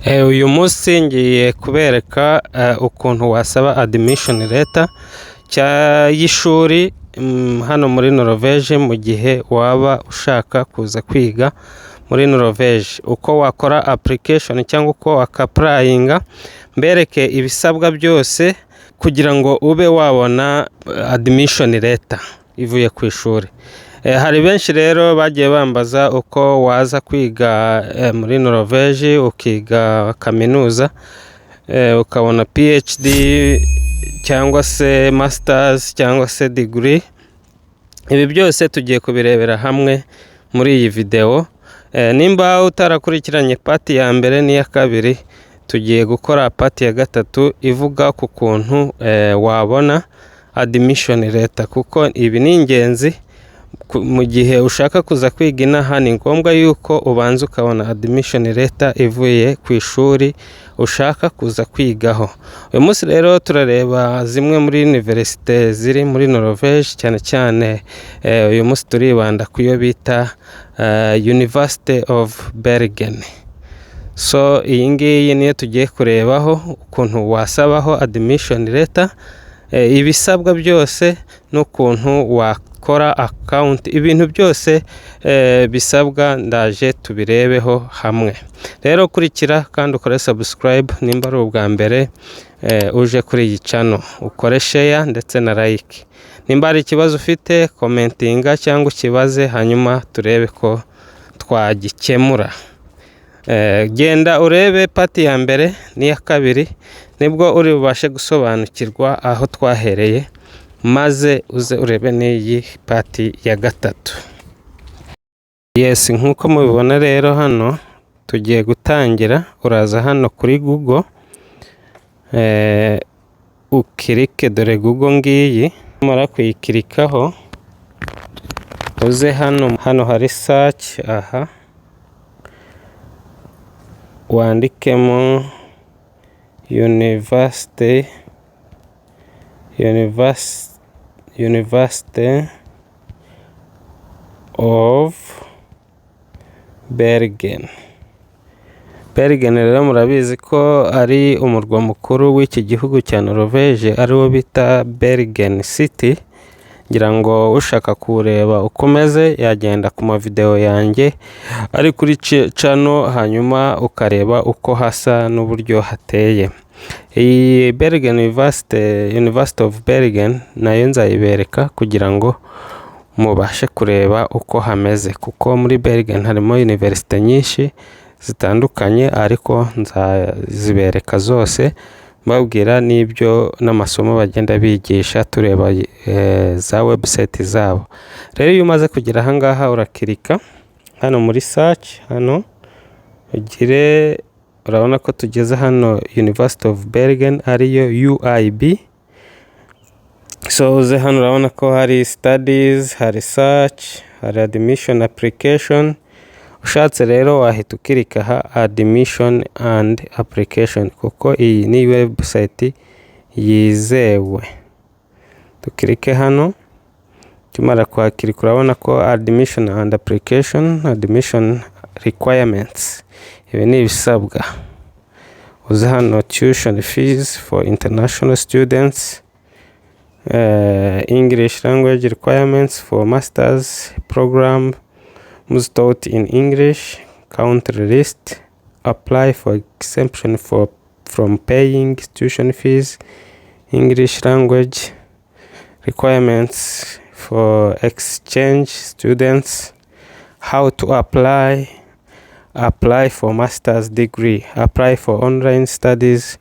Uyu munsi ngiye kubereka ukuntu wasaba admission letter y'ishuri hano muri Norvège mu gihe waba ushaka kuza kwiga muri Norvège, uko wakora application cyangwa uko wakaprayinga, mbereke ibisabwa byose kugira ngo ube wabona admission letter ivuye ku ishuri. Hari benshi rero bagiye bambaza uko waza kwiga muri Norvège, ukiga kaminuza ukabona PhD cyangwa se masters cyangwa se degree. Ibi byose tugiye kubirebera hamwe muri iyi video. Nimba utarakurikiranye part ya mbere n'iya kabiri, tugiye gukora part ya gatatu ivuga ku kuntu wabona admission letter, kuko ibi ni ingenzi mu gihe ushaka kuza kwiga inaha. Ni ngombwa yuko ubanza ukabona admission letter ivuye ku ishuri ushaka kuza kwigaho. Uyu munsi rero turareba zimwe muri universite ziri muri Norvège, cyane cyane uyu munsi turibanda ku yo bita University of Bergen. So iyi ngiyi niyo tugiye kurebaho ukuntu wasabaho admission letter, ibisabwa byose n'ukuntu wakora account. Ibintu byose bisabwa ndaje tubirebeho hamwe. Rero kurikira kandi ukore subscribe nimba ari ubwa mbere uje kuri iyi channel, ukore share ndetse na like. Nimba hari ikibazo ufite commentinga cyangwa ukibaze, hanyuma turebe ko twagikemura. Genda urebe part ya mbere n'iya kabiri, nibwo uri bubashe gusobanukirwa aho twahereye, maze uze urebe n'iyi part ya gatatu. Yes, nkuko mubibona rero hano tugiye gutangira. Uraza hano kuri Google, ukirike, dore Google ngiyi. Mara kuyikirikaho uze hano hari search, aha wandikemo University of Bergen. Bergen rero murabizi ko ari umurwa mukuru w'iki gihugu cya Norvège, ari wo bita Bergen City. Ngira ngo ushaka kureba ukomeze yagenda ku mavideo yanjye ari kuri channel, hanyuma ukareba uko hasa n'uburyo hateye. Iyi Bergen University of Bergen nayo nzayibereka kugira ngo mubashe kureba uko hameze, kuko muri Bergen harimo universite nyinshi zitandukanye, ariko nzazibereka zose mbabwira n'ibyo n'amasomo bagenda bigisha, tureba za website zabo. Rero iyo umaze kugera aha ngaha urakirika hano muri search, hano ugire, urabona ko tugeze hano University of Bergen ariyo UIB. So uze hano urabona ko hari studies, hari search, hari admission application. Ushatse rero wahita ukirika ha admission and application, kuko iyi ni website yizewe. Tukirike hano, tumara kwakirika urabona ko admission and application, admission requirements, ibi ni ibisabwa. Uze hano tuition fees for international students, English language requirements for masters program, must taught in English, country list, apply for exemption from paying tuition fees, English language requirements for exchange students, how to apply for master's degree, apply for online studies,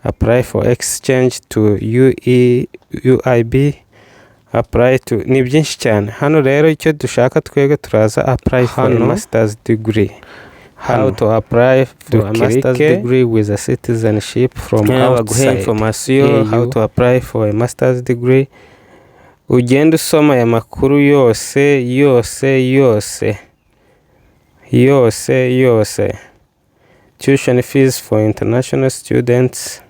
apply for exchange to UIB, apply to, ni byinshi cyane. Hano rero icyo dushaka twebwe turaza apply for a master's degree, how to apply for a master's degree with a citizenship from outside, information how to apply for a master's degree. Ugenda usoma aya makuru yose. Tuition fees for international students,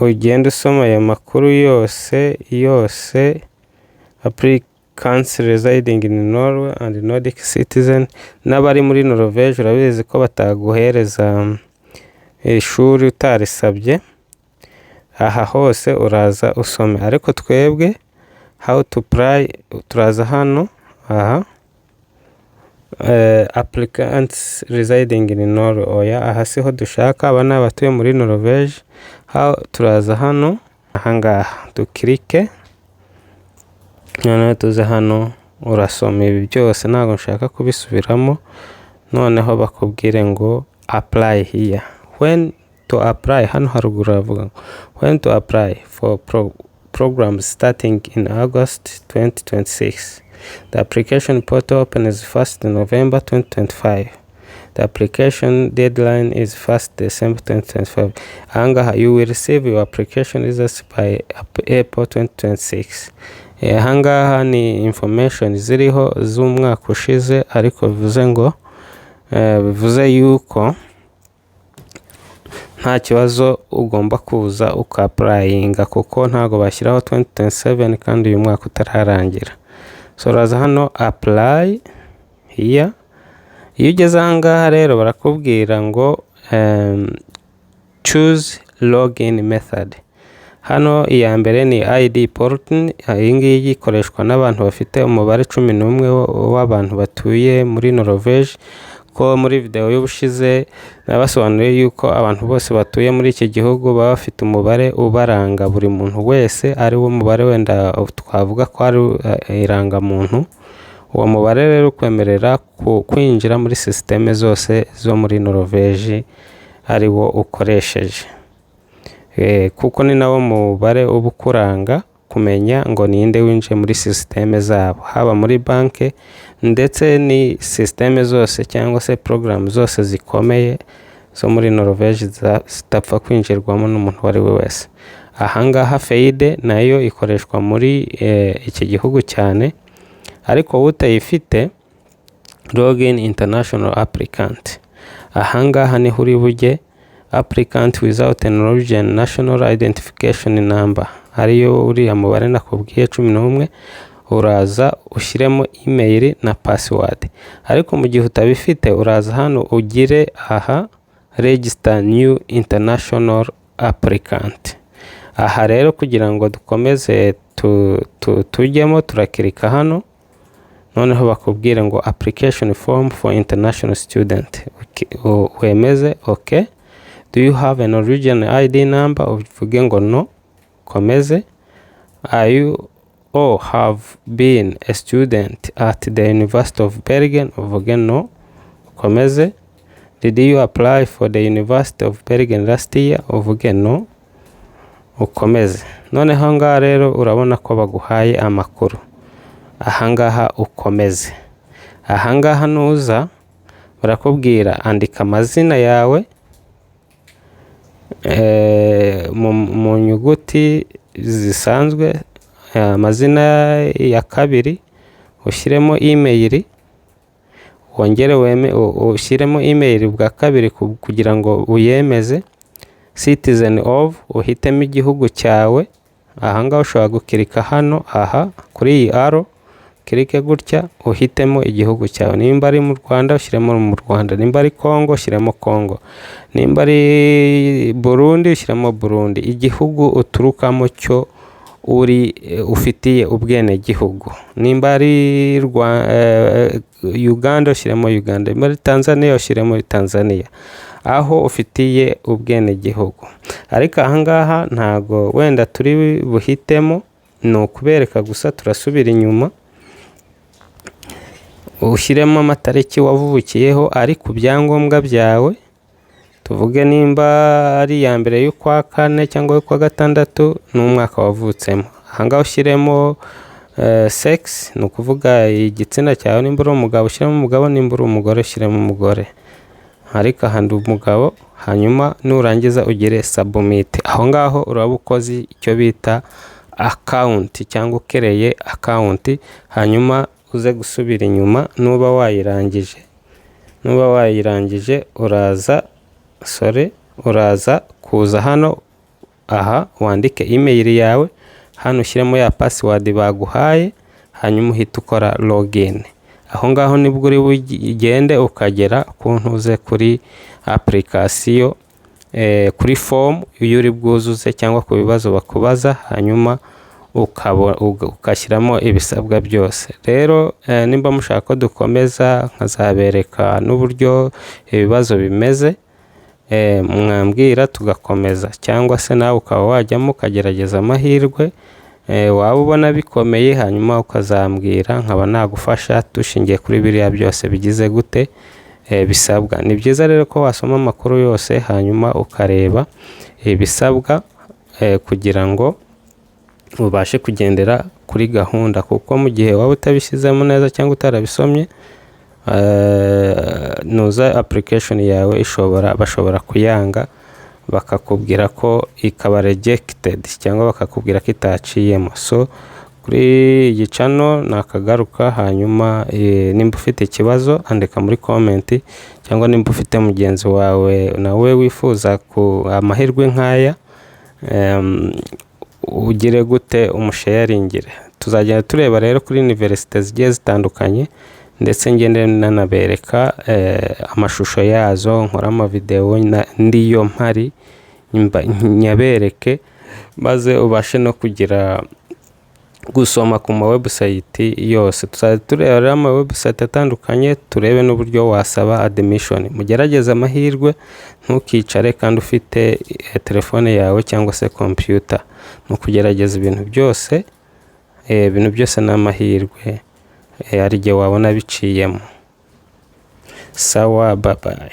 ugenda usoma aya makuru yose. Applicants residing in Norway and Nordic citizen. N'abari muri Norvège urabizi ko bataguhereza ishuri utarisabye, aha hose uraza usome. Ariko twebwe how to apply, turaza hano aha applicants residing in Norway. Oya, aha siho dushaka, aba ni abatuye muri Norvège. Turaza hano ahangaha dukirike, noneho tuze hano urasoma ibi byose, ntabwo nshaka kubisubiramo. Noneho bakubwire ngo apply here. When to apply, hano haruguru havuga ngo when to apply for programs starting in August 2026. The application portal opens 1st November 2025. The application deadline is 1st December 2025. Ahangaha you will receive your application results by April 2026. Ahangaha ni information ziriho z'umwaka ushize, ariko bivuze ngo bivuze yuko nta kibazo ugomba kuza ukaprayinga, kuko ntago bashyiraho 2027 kandi uyu mwaka utararangira. So uraza hano apply here. Iyo ugeze ahangaha rero barakubwira ngo choose login method. Hano iya mbere ni ID portal. Iyi ngiyi ikoreshwa n'abantu bafite umubare 11 w'abantu batuye muri Norvège. Ko muri video y'ubushize nabasobanuriye yuko abantu bose batuye muri iki gihugu baba bafite umubare ubaranga, buri muntu wese ari wo mubare wenda twavuga ko ari irangamuntu. Uwo mubare rero ukwemerera kwinjira muri systeme zose zo muri Norvège ari wo ukoresheje, kuko ni nawo mubare ubukuranga kumenya ngo ninde winjiye muri systeme zabo, haba muri banke ndetse ni systeme zose cyangwa se program zose zikomeye zo muri Norvège zitapfa kwinjirwamo n'umuntu wari we wese. Ahangaha FEIDE nayo ikoreshwa muri iki gihugu cyane, ariko utayifite login international applicant. Ahangaha ni huri bujye applicant without a Norwegian national identification number, ariyo uriya mubare nakubwiye 11. Uraza ushyiremo email na password, ariko mu gihe utabifite uraza hano ugire aha register new international applicant. Aha rero kugira ngo dukomeze tujyemo turakirika hano, noneho bakubwire ngo application form for international student. Wemeze okay. Do you have a Norwegian ID number? Uvuge ngo no, komeze. Are you or have been a student at the University of Bergen? Uvuge no, komeze. Did you apply for the University of Bergen last year? Uvuge no, ukomeze. Noneho ahangaha rero urabona ko baguhaye amakuru. Ahangaha ukomeze. Ahangaha nuza barakubwira andika amazina yawe mu nyuguti zisanzwe, amazina ya kabiri ushyiremo email, wongere ushyiremo email bwa kabiri kugira ngo uyemeze. Citizen of, uhitemo igihugu cyawe. Ahangaha ushobora gukirika hano aha kuri iyi arrow, kirike gutya uhitemo igihugu cyawe. Nimba ari mu Rwanda ushyiremo mu Rwanda, nimba ari Kongo ushyiremo Kongo, nimba ari Burundi ushyiremo Burundi. Igihugu uturukamo cyo ufitiye ubwene gihugu. Nimba ari Uganda ushyiremo Uganda, nimba ari Tanzania ushyiremo Tanzania, aho ufitiye ubwene gihugu. Ariko ahangaha ntago wenda turi buhitemo, no kubereka gusa. Turasubira inyuma ushyiremo amatariki wavukiyeho ari ku byangombwa byawe. Tuvuge nimba ari ya mbere y'ukwa 4 cyangwa y'ukwa 6 n'umwaka wavutsemo. Ahangaha ushyiremo sex, no kuvuga igitsina cyawe. Nimba uri umugabo ushyiremo umugabo, nimba uri umugore ushyiremo umugore. Ariko ahandi umugabo, hanyuma nurangiza ugire submit. Aho ngaho uraba ukoze icyo bita account cyangwa ukereye account, hanyuma uze gusubira inyuma. Nuba wayirangije uraza kuza hano aha wandike email yawe, hano ushyiremo ya password baguhaye, hanyuma uhita ukora login. Aho ngaho nibwo uri bugende ukagera ku ntuze kuri application kuri form iyo uri bwuzuze cyangwa ku bibazo bakubaza, hanyuma ukashyiramo ibisabwa byose. Rero nimba mushaka ko dukomeza nkazabereka n'uburyo ibibazo bimeze, mwambwira tugakomeza, cyangwa se nawe ukaba wajyamo ukagerageza amahirwe, waba ubona bikomeye hanyuma ukazambwira nkaba nagufasha dushingiye kuri biriya byose bigize gute bisabwa. Ni byiza rero ko wasoma amakuru yose hanyuma ukareba ibisabwa kugira ngo ubashe kugendera kuri gahunda, kuko mu gihe waba utabishyizemo neza cyangwa utarabisomye, nuza application yawe bashobora kuyanga, bakakubwira ko ikaba rejected cyangwa bakakubwira ko itaciyemo. So kuri iyi channel nakagaruka, hanyuma nimba ufite ikibazo andika muri comment, cyangwa nimba ufite mugenzi wawe nawe wifuza ku amahirwe nk'aya, ugire gute umusharingire. Tuzagenda tureba rero kuri university zigiye zitandukanye, ndetse ngende nanabereka amashusho yazo, nkora amavideo ndiyo mpari nyabereke, maze ubashe no kugira gusoma ku ma website yose. Tuzajya tureba ama website atandukanye, turebe n'uburyo wasaba admission. Mugerageze amahirwe, ntukicare kandi ufite telefone yawe cyangwa se computer. Nukugerageza ibintu byose n'amahirwe, ari gihe wabona biciyemo. Sawa, bye bye.